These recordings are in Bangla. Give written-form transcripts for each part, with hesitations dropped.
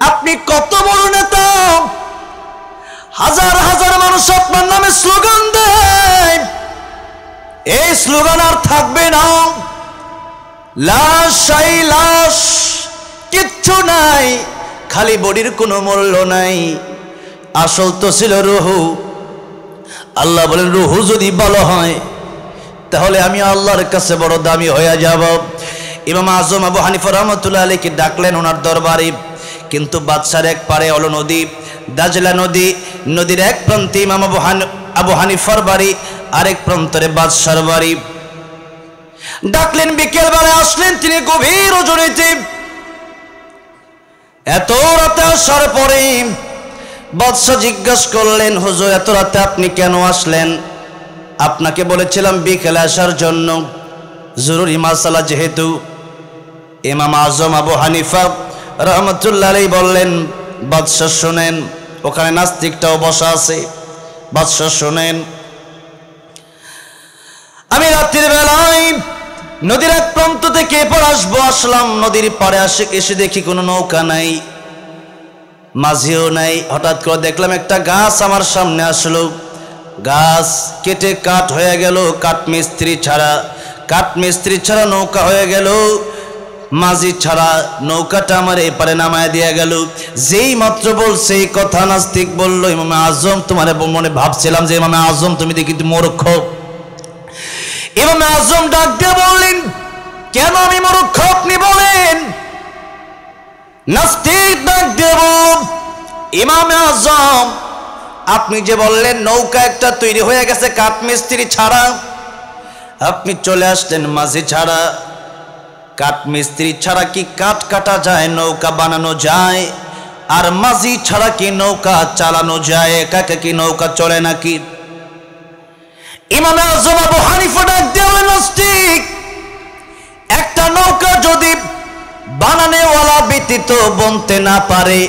আপনি কত বড় নেতা, হাজার হাজার মানুষ আপনার নামে স্লোগান দেয়, এই স্লোগান আর থাকবে না। লাশ আই লাশ, কিচ্ছু নাই, খালি বডির কোনো মূল্য নাই, আসল তো ছিল রুহু। আল্লাহ বলেন রুহু যদি ভালো হয় তাহলে আমি আল্লাহর কাছে বড় দামি হয়ে যাব। ইমাম আজম আবু হানিফা রহমতুল্লাহ আলাইহি ডাকলেন ওনার দরবারে, কিন্তু বাদশার এক পারে হলো নদী, দাজলা নদী, নদীর এক প্রান্তে ইমাম আবু হানিফার বাড়ি, আরেক প্রান্তরে বাদশার বাড়ি। ডাকলেন, বিকেল বেলায় আসলেন তিনি গভীর রজনীতে। এত রাতে আসার পরে বাদশা জিজ্ঞাসা করলেন, হুজুর এত রাতে আপনি কেন আসলেন? আপনাকে বলেছিলাম বিকেলে আসার জন্য, জরুরি মাসালা যেহেতু। ইমাম আজম আবু হানিফা রহমতুল্লাহ আলাইহি বললেন, বাদশা শোনেন, ওখানে নাস্তিকটাও বসা আছে, বাদশা শোনেন, আমি রাত্রির বেলায় নদীর এক প্রান্ত থেকে এপার আসবো, আসলাম নদীর পাড়ে এসে দেখি কোনো নৌকা নাই, মাঝিও নাই। হঠাৎ করে দেখলাম একটা গাছ আমার সামনে আসলো, গাছ কেটে কাঠ হয়ে গেল, কাঠমিস্ত্রি ছাড়া নৌকা হয়ে গেল, মাঝি ছাড়া নৌকাটা আমার এপারে নামায় দিয়ে গেল। যেই মাত্র বলছে এই কথা, নাস্তিক বলল, ইমামে আজম তোমার মনে ভাবছিলাম যে ইমামে আজম তুমি দেখি মূর্খ। ইমামে আজম ডাক দিয়ে বললেন, কেন আমি মূর্খ আপনি বলেন? নাস্তিক ডাক দিয়ে বলল, ইমামে আজম আপনি যে বললেন নৌকা একটা তৈরি হয়ে গেছে কাঠমিস্ত্রি ছাড়া, আপনি চলে আসলেন মাঝি ছাড়া। কাঠমিস্ত্রি ছাড়া কি কাঠ কাটা যায়, নৌকা বানানো যায়? আর মাঝি ছাড়া কি নৌকা চালানো যায়? একা কি নৌকা চলে নাকি? ইমাম আজম আবু হানিফা ডাক দিয়ে বলেন, নাস্তিক, একটা নৌকা যদি বানানেওয়ালা ব্যতীত বনতে না পারে,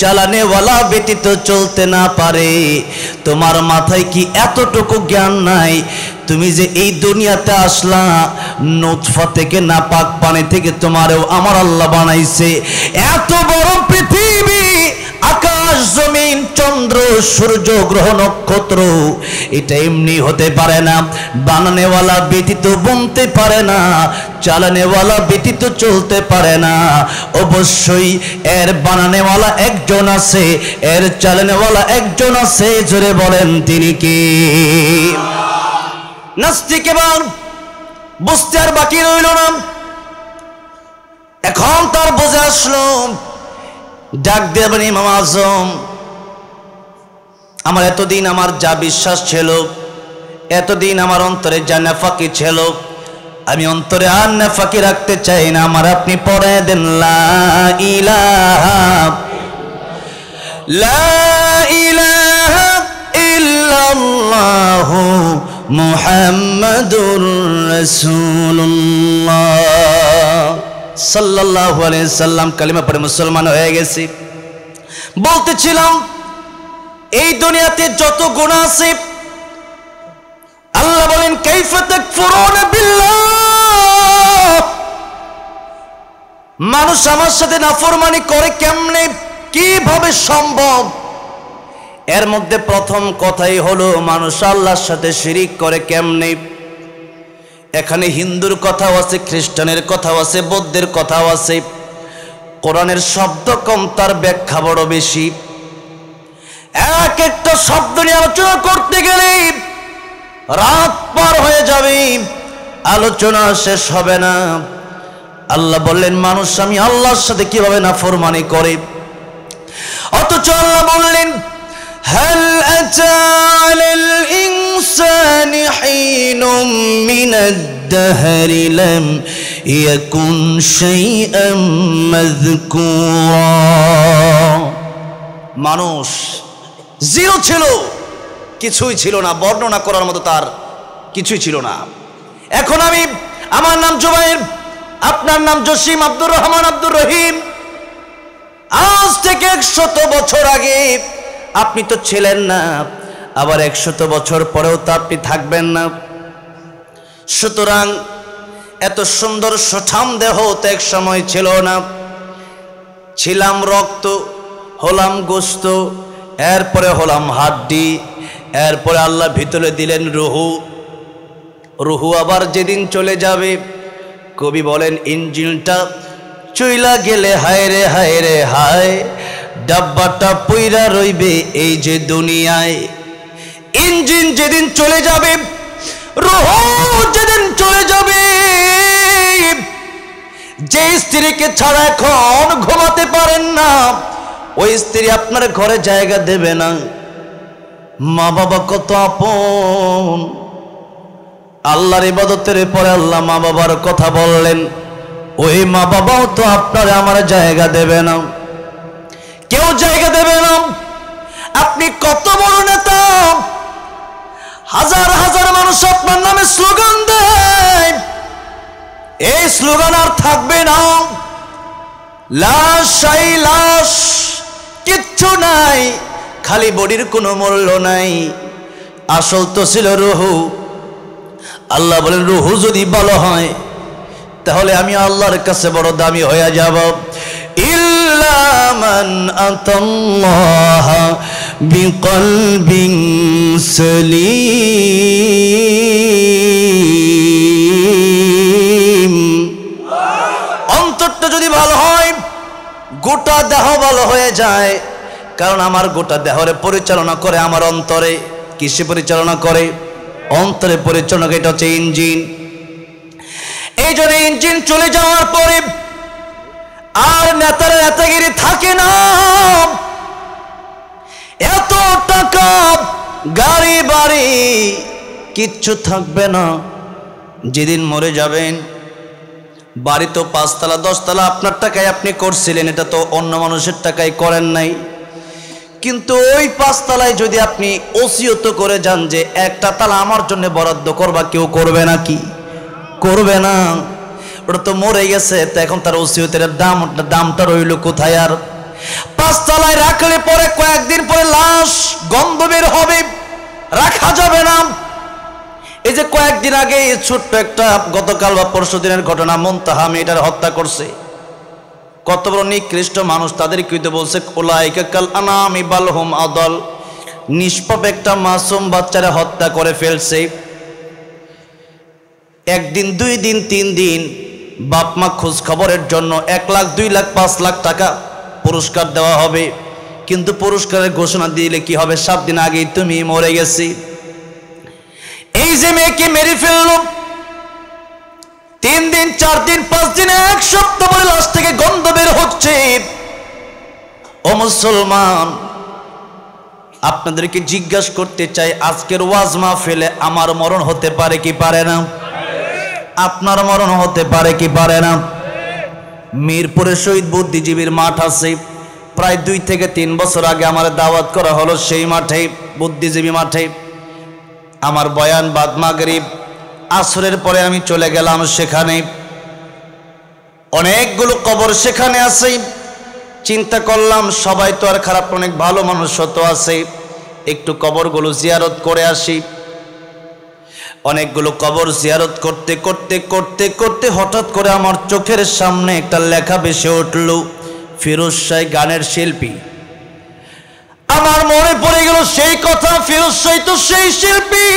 চালানেওয়ালা ব্যতীত চলতে না পারে, তোমার মাথায় কি এতটুকু জ্ঞান নাই? তুমি যে এই দুনিয়াতে আসলা, নুতফা থেকে নাপাক পানি থেকে তোমারও আমার আল্লাহ বানাইছে। এত বড় পৃথিবী, আকাশ জমিন চন্দ্র সূর্য গ্রহ নক্ষত্র, এটা এমনি হতে পারে না। বানানেওয়ালা ব্যতীত বনতে পারে না, চালানেওয়ালা ব্যতীত চলতে পারে না। অবশ্যই এর বানানেওয়ালা একজন আছে, এর চালানেওয়ালা একজন আছে। জোরে বলেন তিনি কি? নাস্তিক এবার বুঝতে আর বাকি রইল না, এখন তার বুঝে আসলো। ডাক দেবেন, ইমাম আজম আমার এতদিন আমার যা বিশ্বাস ছিল, এতদিন আমার অন্তরে যা নেফাকি ছিল, আমি অন্তরে আর নেফাকি রাখতে চাই না। আমার আপনি পড়ে দেন, লা ইলাহা ইল্লাল্লাহু মুহাম্মাদুর রাসূলুল্লাহ সাল্লাল্লাহু আলাইহি সাল্লাম। কালিমা পড়ে মুসলমান হয়ে গেছি। বলতেছিলাম এই দুনিয়াতে যত গুনাহ আছে, আল্লাহ বলেন, কাইফা তাকফুরুনা বিল্লাহ, মানুষ আমার সাথে নাফরমানি করে কেমনে, কিভাবে সম্ভব? এর মধ্যে প্রথম কথাই হলো মানুষ আল্লাহর সাথে শিরিক করে কেমনে। এখানে হিন্দুর কথাও আছে, খ্রিস্টানের কথাও আছে, বৌদ্ধের কথাও আছে। কোরআনের শব্দ কম, তার ব্যাখ্যা বড় বেশি। এক একটা শব্দ নিয়ে আলোচনা করতে গেলে রাত পার হয়ে যাবে, আলোচনা শেষ হবে না। আল্লাহ বললেন, মানুষ আমি আল্লাহর সাথে কিভাবে নাফরমানি করে। অথচ আল্লাহ বললেন, هل أتى على الإنسان حين من الدهر لم يكن شيئا مذكورا। মানুষ জিরো ছিল, কিছুই ছিল না, বর্ণনা করার মতো তার কিছুই ছিল না। এখন আমার নাম জুবাইর, আপনার নাম জসিম, আব্দুর রহমান, আব্দুর রহিম। আজ থেকে 100 বছর আগে আপনি তো ছিলেন না, আবার 100 বছর পরেও তো আপনি থাকবেন না। সুতরাং এত সুন্দর সুঠাম দেহ তো এক সময় ছিল না। ছিলাম রক্ত, হলাম গোস্ত, এরপরে হলাম হাড্ডি, এরপরে আল্লাহ ভিতরে দিলেন রুহু। রুহু আবার যেদিন চলে যাবে, কবি বলেন ইঞ্জিনটা চইলা গেলে হায় রে হায় রে হায়, ডাব্বাটা পইরা রইবে এই যে দুনিয়ায়। ইঞ্জিন যেদিন চলে যাবে, রুহু যেদিন চলে যাবে, যে স্ত্রীকে ছাড়া এখন ঘুমাতে পারেন না, ওই স্ত্রী আপনার ঘরে জায়গা দেবে না। মা বাবা কত আপন, আল্লাহর ইবাদতের পরে আল্লাহ মা বাবার কথা বললেন, ওই মা বাবাও তো আপনার আমার জায়গা দেবে না, কেউ জায়গা দেবে না। আপনি কত বড় নেতা, হাজার হাজার মানুষ আপনার নামে স্লোগান দেয়, এই স্লোগান আর থাকবে না। লাশ আই লাশ, কিচ্ছু নাই, খালি বডির কোনো মূল্য নাই। আসল তো ছিল রুহু। আল্লাহ বলেন রুহু যদি ভালো হয় তাহলে আমি আল্লাহর কাছে বড় দামি হয়ে যাব। ইল্লা মান আতাল্লাহ বিকলবিন সলিম। অন্তরটা যদি ভালো হয়, গোটা দেহ ভালো হয়ে যায়। কারণ আমার গোটা দেহরে পরিচালনা করে আমার অন্তরে। কিসে পরিচালনা করে? অন্তরে পরিচালনা। এটা হচ্ছে ইঞ্জিন। এই জন্য ইঞ্জিন চলে যাওয়ার পরে আর নেতার নেতাগিরি থাকে না। এত টাকা, গাড়ি বাড়ি কিচ্ছু থাকবে না। যেদিন মরে যাবেন, বাড়ি তো 5 তলা 10 তলা আপনার টাকায় আপনি করছিলেন, এটা তো অন্য মানুষের টাকায় করেন নাই। কিন্তু ওই 5 তলায় যদি আপনি ওসিয়ত করে যান যে একটা তালা আমার জন্য বরাদ্দ করবা, কেউ করবে নাকি? করবে না। ওটা তো মরে গেছে, তো এখন তার ওসিয়তের দামটা রইল কোথায়? আর 5 তলায় রাখলে পরে কয়েকদিন পরে লাশ গন্ধ বের হবে, রাখা যাবে না। এই যে কয়েকদিন আগে ছোট্ট একটা, গতকাল বা পরশু দিনের ঘটনা, মুনতাহা মেয়েটার হত্যা করছে। কত বড় নিকৃষ্ট মানুষ, তাদের কিন্তু বলছে উলাইকা কাল আনামি বাল হুম আদল। নিষ্পাপ একটা মাসুম বাচ্চারা হত্যা করে ফেলছে। 1 দিন 2 দিন 3 দিন বাপ মা খোঁজ খবরের জন্য 1 লাখ 2 লাখ 5 লাখ টাকা পুরস্কার দেওয়া হবে। কিন্তু পুরস্কারের ঘোষণা দিলে কি হবে? 7 দিন আগেই তুমি মরে গেছি। এই যে মেয়েকে মেরে ফেললো, 3 দিন 4 দিন 5 দিন 1 সপ্তাহ পরে লাশ থেকে গন্ধ বের হচ্ছে। ও মুসলমান, আপনাদেরকে জিজ্ঞাসা করতে চাই, আজকের ওয়াজ মাহফিলে আমার মরণ হতে পারে কি পারে না? আপনার মরণ হতে পারে কি পারে না? মিরপুরে শহীদ বুদ্ধিজীবীর মাঠ আছে। প্রায় 2 থেকে 3 বছর আগে আমার দাওয়াত করা হলো সেই মাঠে, বুদ্ধিজীবী মাঠে। আমার বয়ান বাদ মাগরিব আসরের পরে আমি চলে গেলাম সেখানে। অনেকগুলো কবর সেখানে আছে। চিন্তা করলাম সবাই তো আর খারাপ, অনেক ভালো মানুষ তো আছে, একটু কবরগুলো জিয়ারত করে আসি। অনেকগুলো কবর জিয়ারত করতে করতে করতে করতে হঠাৎ করে আমার চোখের সামনে একটা লেখা ভেসে উঠল, ফিরোজ শাহ গানের শিল্পী। আমার মনে পড়ে গেল সেই কথা, ফিরোজ শাহ তো সেই শিল্পী,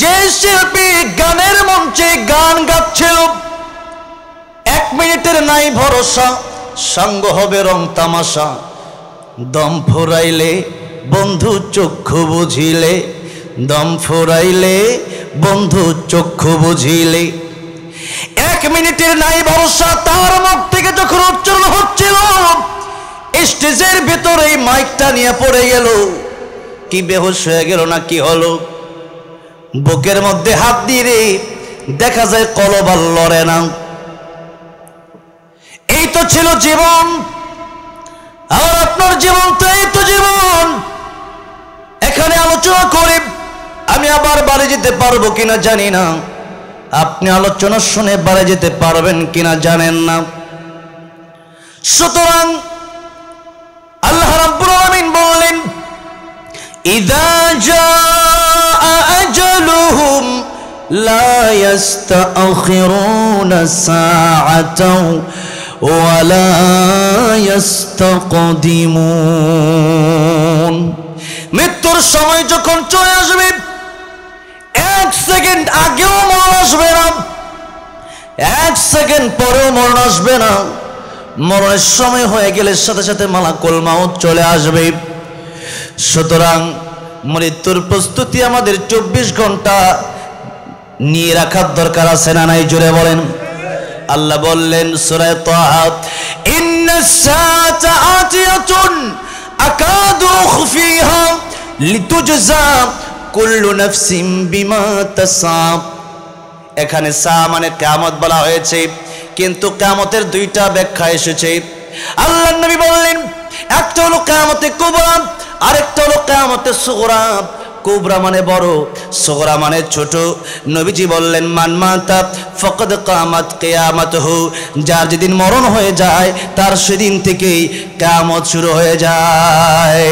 যে শিল্পী গানের মঞ্চে গান গাচ্ছিল। 1 মিনিটের নাই ভরসা, সঙ্গ হবে রং তামাশা। দম ফুরাইলে বন্ধু চক্ষু বুঝিলে, দম ফুরাইলে বন্ধু চক্ষু বুঝিলে। 1 মিনিটের নাই ভরসা, তার মুখ থেকে যখন উচ্চারণ হচ্ছিল, স্টেজের ভেতরে মাইকটা নিয়ে পড়ে গেল। কি বেহুশ হয়ে গেল না কি হলো? বুকের মধ্যে হাত দিয়ে দেখা যায় কলব আর লড়ে না। এই তো ছিল জীবন, আর আপনার জীবন তো এই তো জীবন। এখানে আলোচনা করে আমি আবার বাড়ি যেতে পারবো কিনা জানি না, আপনি আলোচনা শুনে বাড়ি যেতে পারবেন কিনা জানেন না। সুতরাং আল্লাহ রাব্বুল আলামিন বললেন, ইযা জাআ আজালুহুম লা ইস্তাখিরুনা সাআতাও ওয়ালা ইস্তাকদিমুন। মৃত্যুর সময় যখন চলে আসবে, 1 সেকেন্ড আগেও মরণ আসবে না, 1 সেকেন্ড পরেও মরণ আসবে না। মরণের সময় হয়ে গেলে সাথে সাথে মালাকুল মাউত চলে আসবে। সুতরাং মৃত্যুর প্রস্তুতি আমাদের 24 ঘন্টা নিয়ে রাখার দরকার আছে না নাই? জোরে বলেন। আল্লাহ বললেন সূরা তাহা, ইন্নাস সাআতা আতিয়াতুন আকাদু খুফিহা লিতুজজা কুল্লু নাফসিন বিমা তাসআ। এখানে সা মানে কিয়ামত বলা হয়েছে, কিন্তু কিয়ামতের 2টা ব্যাখ্যা এসেছে। আল্লাহর নবী বললেন একটা হলো কিয়ামতে কুবরা, আরেকটা হলো কিয়ামতে সুগরা। কুবরা মানে বড়, সুগরা মানে ছোট। নবীজি বললেন মান মাতা ফাকাদ কামাত কিয়ামাতুহু, যার যেদিন মরণ হয়ে যায় তার সেদিন থেকেই কিয়ামত শুরু হয়ে যায়।